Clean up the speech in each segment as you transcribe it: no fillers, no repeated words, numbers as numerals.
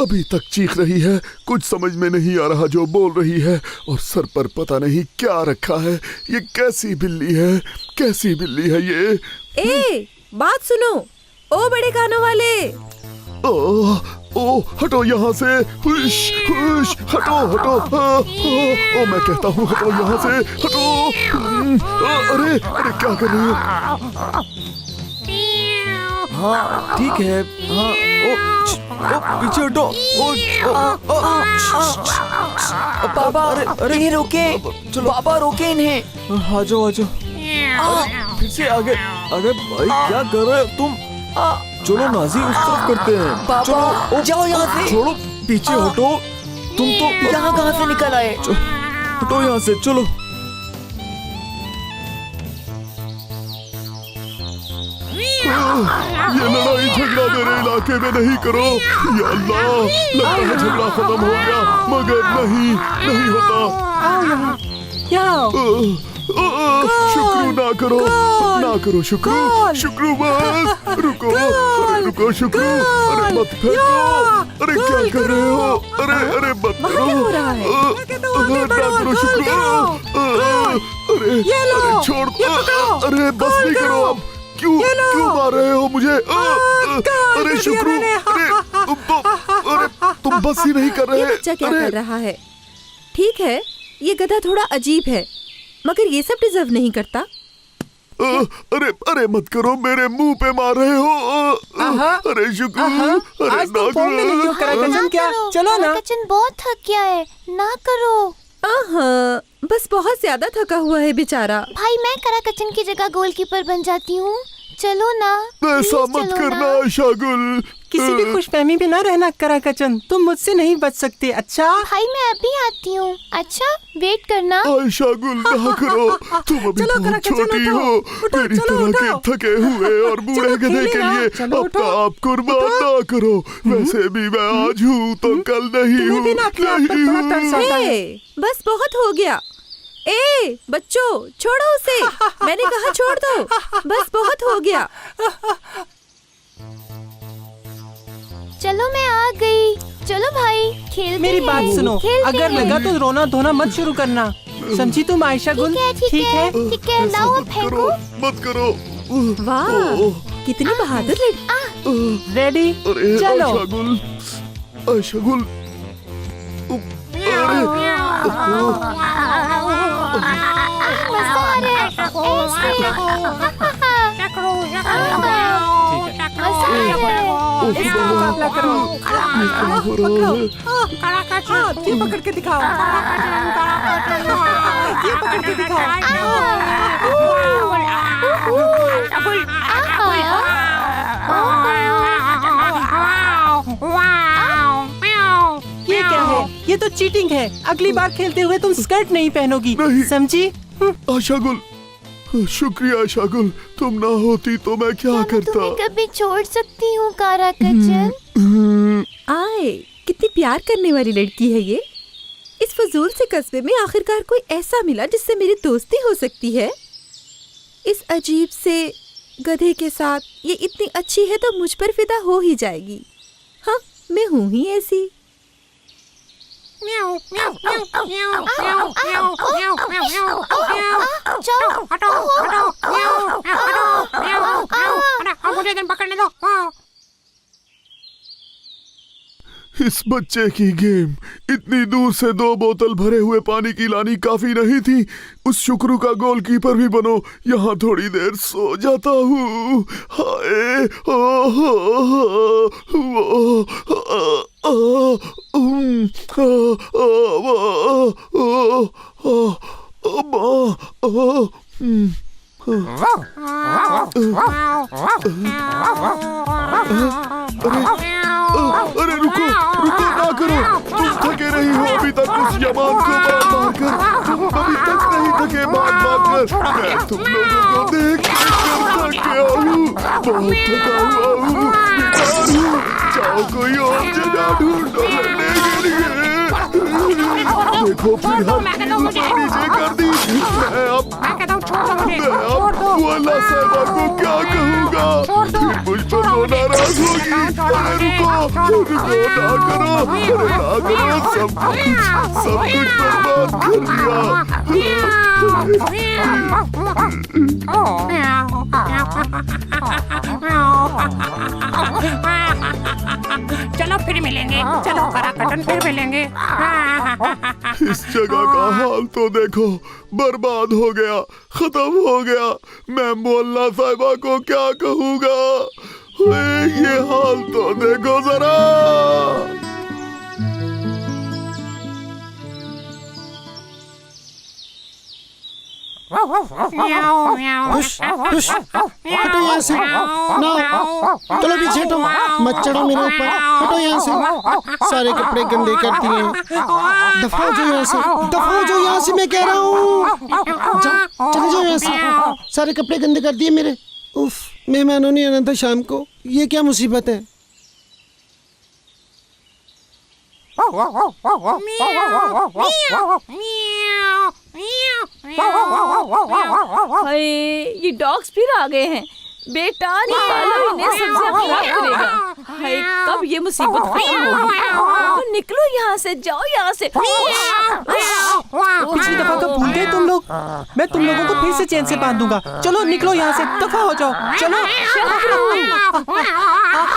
अभी तक चीख रही है, कुछ समझ में नहीं आ रहा जो बोल रही है, और सर पर पता नहीं क्या रखा है। ये कैसी बिल्ली है, कैसी बिल्ली है ये? ए, बात सुनो, ओ बड़े कानों वाले। ओ हटो यहाँ से, हुश हुश, हटो हटो। ओ मैं कहता हूँ हटो यहाँ से, हटो। अरे अरे क्या कर रही हो? हाँ ठीक है। हाँ ओ पीछे हटो। पापा अरे ये रोके, चलो पापा रोके इन्हें। आ जाओ आ जाओ। अरे फिर से आगे। अरे भाई क्या कर रहे हो तुम? चलो नाजी उस तरफ करते हैं। पापा चलो जाओ यहाँ से। छोड़ो, पीछे हटो। तुम तो यहाँ कहाँ से निकल आए? हटो यहाँ से, चलो। ये लड़ाई झगड़ा मेरे इलाके में नहीं करो। या अल्लाह, लगता है झगड़ा खत्म हो गया, मगर नहीं होता। शुक्रू ना करो शुक्रू बस। रुको शुक्रू, अरे मत फेंको। अरे क्या कर रहे हो? अरे मत करो। ना करो शुक्रू। अरे छोड़ दो। अरे बस नहीं करो अब। क्यों मार रहे हो मुझे? अरे शुक्रू, अरे तुम बस ही नहीं कर रहे। ये बच्चा क्या कर रहा है? ठीक है, ये गधा थोड़ा अजीब है, मगर ये सब डिजर्व नहीं करता। अरे मत करो, मेरे मुंह पे मार रहे हो। अरे शुक्रू, अरे आज तुम फोन में नहीं हो कराकचन क्या? चलो ना। कराकचन बहुत थक गया है, ना करो। बस बहुत ज्यादा थका हुआ है बेचारा। भाई मैं कराकचन की जगह गोलकीपर बन जाती हूँ, चलो ना। ऐसा मत करना शागुल। किसी भी खुशफहमी में न रहना कराकचन, तुम मुझसे नहीं बच सकते। अच्छा भाई मैं अभी आती हूँ। अच्छा वेट करना। शागुल ना करो, तुम अभी बहुत छोटी हो। मेरी तरह के थके हुए और बूढ़े गधे के लिए अपना आप कुर्बान ना करो। वैसे भी मैं आज हूँ तो कल नहीं हूँ। बस बहुत हो गया। ए बच्चों, छोड़ो उसे। मैंने कहा छोड़ दो, बस बहुत हो गया। चलो मैं आ गई। चलो भाई खेलते मेरी हैं। बात सुनो, अगर लगा तो रोना धोना मत शुरू करना, समझी तुम आयशा गुल? ठीक है लाओ अब फेंको। मत करो। वाह, कितनी बहादुर लड़की। रेडी? अरे चलो। आयशा गुल। मजा आ रहा है। ऐसे। मजा आ रहा है। इसका मुकाबला करो। ये पकड़ के दिखाओ। ये पकड़ के दिखाओ। ये क्या है? ये तो चीटिंग है। अगली बार खेलते हुए तुम स्कर्ट नहीं पहनोगी, समझी? आयशा गुल, शुक्रिया आयशा गुल, तुम ना होती तो मैं क्या करता। तुम्हें कभी छोड़ सकती हूँ कराकचन? आए, कितनी प्यार करने वाली लड़की है ये। इस फजूल से कस्बे में आखिरकार कोई ऐसा मिला जिससे मेरी दोस्ती हो सकती है। इस अजीब से गधे के साथ ये इतनी अच्छी है तो मुझ पर फिदा हो ही जाएगी। हाँ, मैं हूँ ही ऐसी। इस बच्चे की गेम, इतनी दूर से 2 बोतल भरे हुए पानी की लानी काफी नहीं थी। उस शुक्रू का गोलकीपर भी बनो। यहाँ थोड़ी देर सो जाता हूँ। हाय अरे रुको ना करो। तुम थके नहीं हो अभी तक उस यमान को मार कर। तुम अभी तक नहीं थके मार कर। मैं तुम लोगों को देख कर थक गया हूँ, बहुत थका हुआ हूँ, बेकार हूँ। जाओ कोई और जगह ढूंढो लड़ने के लिए। देखो फिर हर चीज नीचे कर दी। मैं अब वो अल्लाह साहिबा को क्या कहूँगा? फिर मुझ पर वो नाराज होगी। ना करो, अरे ना करो, सब कुछ बर्बाद कर चलो फिर मिलेंगे, चलो कराकटन फिर मिलेंगे। इस जगह का हाल तो देखो, बर्बाद हो गया, खत्म हो गया। मैं मोहल्ला साहिबा को क्या कहूँगा? ये हाल तो देखो जरा। हुश, हुश, हटो यहाँ से। ना, चलो पीछे हटो, मत चढ़ो मेरे ऊपर। हटो यहाँ से, सारे कपड़े गंदे कर दिए। दफा हो जाओ यहाँ से, दफा हो जाओ यहाँ से, मैं कह रहा हूँ। चले जाओ यहाँ से, सारे कपड़े गंदे कर दिए मेरे। उफ, मेहमानों ने आना था शाम को, ये क्या मुसीबत है। हाय, ये डॉग्स फिर आ गए हैं। बेटा निकालो इन्हें, सब्जियां खराब करेगा। हाय, कब ये मुसीबत खत्म होगी? तो निकलो यहाँ से, जाओ यहाँ से। पिछली दफा तो भूल गए तुम लोग। मैं तुम लोगों को फिर से चैन से बांध दूंगा। चलो निकलो यहाँ से, दफा हो जाओ। चलो।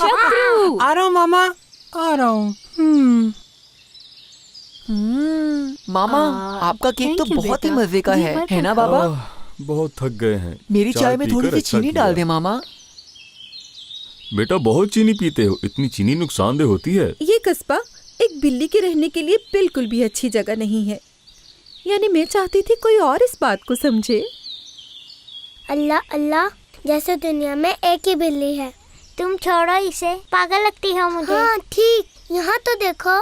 शत्रु, आ रहा हूँ मामा, आ रहा हूँ। मामा, आपका केक तो बहुत ही मजे का है ना बाबा? बहुत थक गए हैं। मेरी चाय में थोड़ी सी चीनी डाल दे मामा। बेटा बहुत चीनी पीते हो, इतनी चीनी नुकसानदेह होती है। ये कस्बा एक बिल्ली के रहने के लिए बिल्कुल भी अच्छी जगह नहीं है। यानी मैं चाहती थी कोई और इस बात को समझे। अल्लाह अल्लाह, जैसे दुनिया में एक ही बिल्ली है। तुम छोड़ो इसे, पागल लगती हो मुझे। हाँ ठीक, यहाँ तो देखो।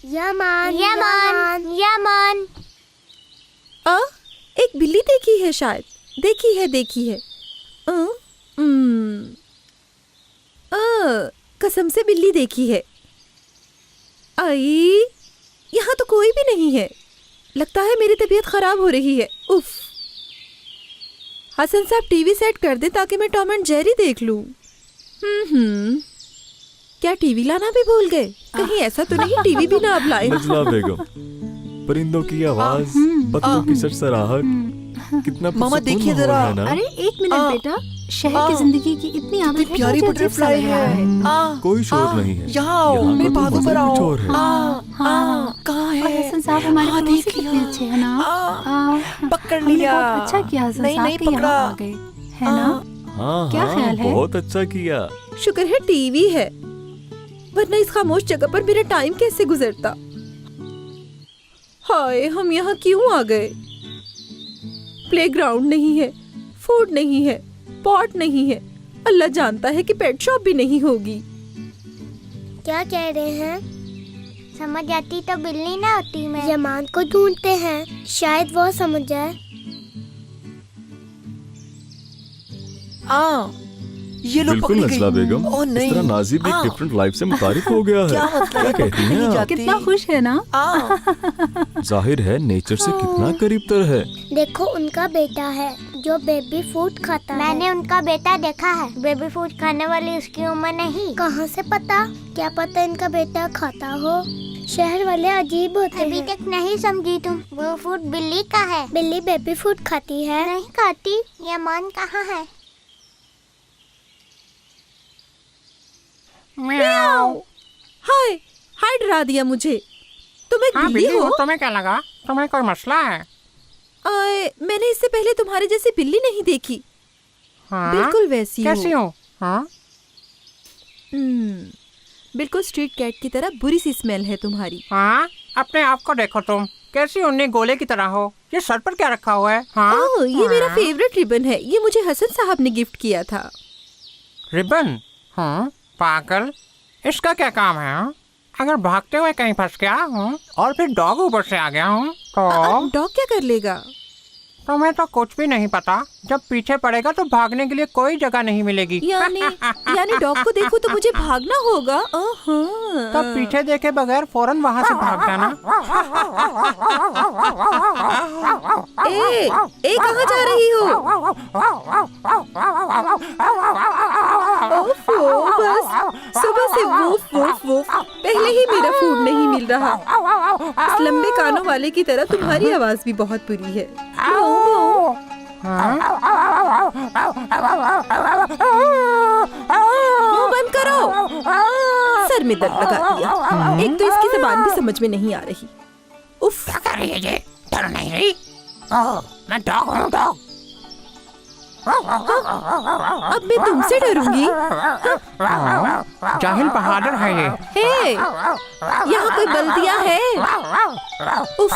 Yemen Yemen Yemen. एक बिल्ली देखी है शायद, देखी है। कसम से बिल्ली देखी है। आई, यहाँ तो कोई भी नहीं है। लगता है मेरी तबीयत खराब हो रही है। उफ। हसन साहब टीवी सेट कर दे ताकि मैं टॉम एंड जेरी देख लूं। क्या टीवी लाना भी भूल गए? कहीं ऐसा तो नहीं टीवी भी ना अब लाए? नजला बेगम, परिंदों की आवाज, पत्तों की सरसराहट, कितना मामा देखिए जरा। अरे एक मिनट बेटा, शहर की जिंदगी की इतनी आदत है, प्यारी बटरफ्लाई है। कोई शोर नहीं है। यहाँ आओ, मेरे बाजू पर आओ। शोर है। कहाँ है? हसन साहब हमारे पड़ोसी कितने अच्छे हैं ना। पकड़ हमने लिया। बहुत अच्छा किया हसन साहब नहीं कि यहाँ पकड़ा। आ गए, है ना? हाँ क्या ख्याल है? बहुत अच्छा किया। शुक्र है टीवी है, वरना इस खामोश जगह पर मेरा टाइम कैसे गुजरता। हाय, हम यहाँ क्यों आ गए? प्लेग्राउंड नहीं है, फूड नहीं है, पॉट नहीं है, अल्लाह जानता है कि पेट शॉप भी नहीं होगी। क्या कह रहे हैं? समझ आती तो बिल्ली ना होती मैं। यमान को ढूंढते हैं, शायद वो समझ जाए। ये लो बिल्कुल पकड़ी नजला गई। बेगम, ओह नहीं। इस तरह नाजिब भी डिफरेंट लाइफ से मुतारिफ हो गया है। क्या मतलब? क्या कहती हैं आप? कितना खुश है ना। जाहिर है नेचर से कितना करीब तर है। देखो उनका बेटा है जो बेबी फूड खाता है। मैंने उनका बेटा देखा है। बेबी फूड खाने वाली उसकी उम्र नहीं। कहाँ से पता? क्या पता इनका बेटा खाता हो। शहर वाले अजीब होते हैं। अभी तक नहीं समझी तुम। वो फूड बिल्ली का है। बिल्ली बेबी फूड खाती है? नहीं खाती। यमान कहाँ है? हाय, हाय डरा दिया मुझे। तुम एक बिल्ली हो? तुम्हें क्या लगा? तुम्हें कोई मसला है? मैंने इससे पहले तुम्हारे जैसी बिल्ली नहीं देखी। हाँ? बिल्कुल वैसी हो। कैसी हो? हाँ? बिल्कुल स्ट्रीट कैट की तरह बुरी सी स्मेल है तुम्हारी। हाँ? अपने आप को देखो तुम, कैसी उन्नी गोले की तरह हो। ये सर पर क्या रखा हुआ है? हाँ? ओह, ये मेरा फेवरेट रिबन है। ये मुझे हसन साहब ने गिफ्ट किया था। रिबन? हाँ? पागल, इसका क्या काम है? हाँ? अगर भागते हुए कहीं फंस गया हूँ और फिर डॉग ऊपर से आ गया हूँ तो डॉग क्या कर लेगा? तुम्हें तो कुछ भी नहीं पता। जब पीछे पड़ेगा तो भागने के लिए कोई जगह नहीं मिलेगी। यानी डॉग को देखो तो मुझे भागना होगा। तब पीछे देखे बगैर फौरन वहाँ से भाग जाना। ए कहाँ जा रही हो? ओफो, बस सुबह से वूफ वूफ वूफ, पहले ही मेरा फूड नहीं मिल रहा। इस लंबे कानों वाले की तरह तुम्हारी आवाज भी बहुत बुरी है। मुंह बंद करो। सर में दर्द लगा दिया। एक तो इसकी जबान भी समझ में नहीं आ रही। उफ। क्या कर रही है ये? डर नहीं रही? मैं डॉग हूँ, डॉग। अब मैं तुमसे डरूंगी? जाहिल बहादुर है ये। हे, यहाँ कोई बल्दिया है? उफ,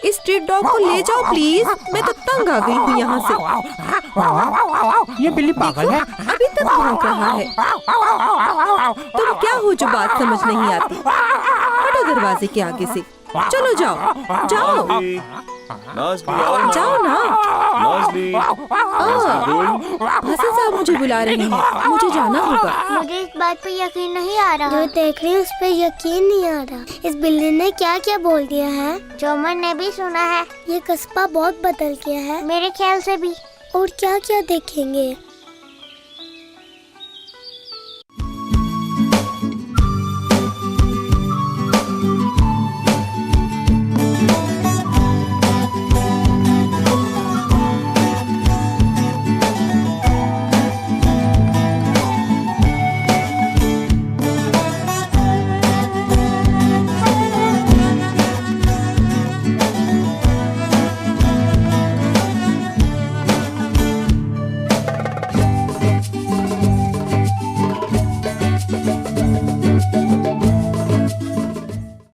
इस स्ट्रीट डॉग को ले जाओ प्लीज। मैं तो तंग आ गई हूँ यहाँ से। ये बिल्ली पागल है। अभी तक भौंक रहा है। तुम क्या हो जो बात समझ नहीं आती? हटो दरवाजे के आगे से। चलो जाओ, जाओ, नाज़ली, जाओ ना। नाज़ली, हसन साहब मुझे बुला रहे हैं, मुझे जाना होगा। मुझे इस बात पे यकीन नहीं आ रहा। जो देख रही हूँ उस पे यकीन नहीं आ रहा। इस बिल्ली ने क्या क्या बोल दिया है जो मैंने भी सुना है। ये कस्बा बहुत बदल गया है, मेरे ख्याल से भी। और क्या क्या देखेंगे?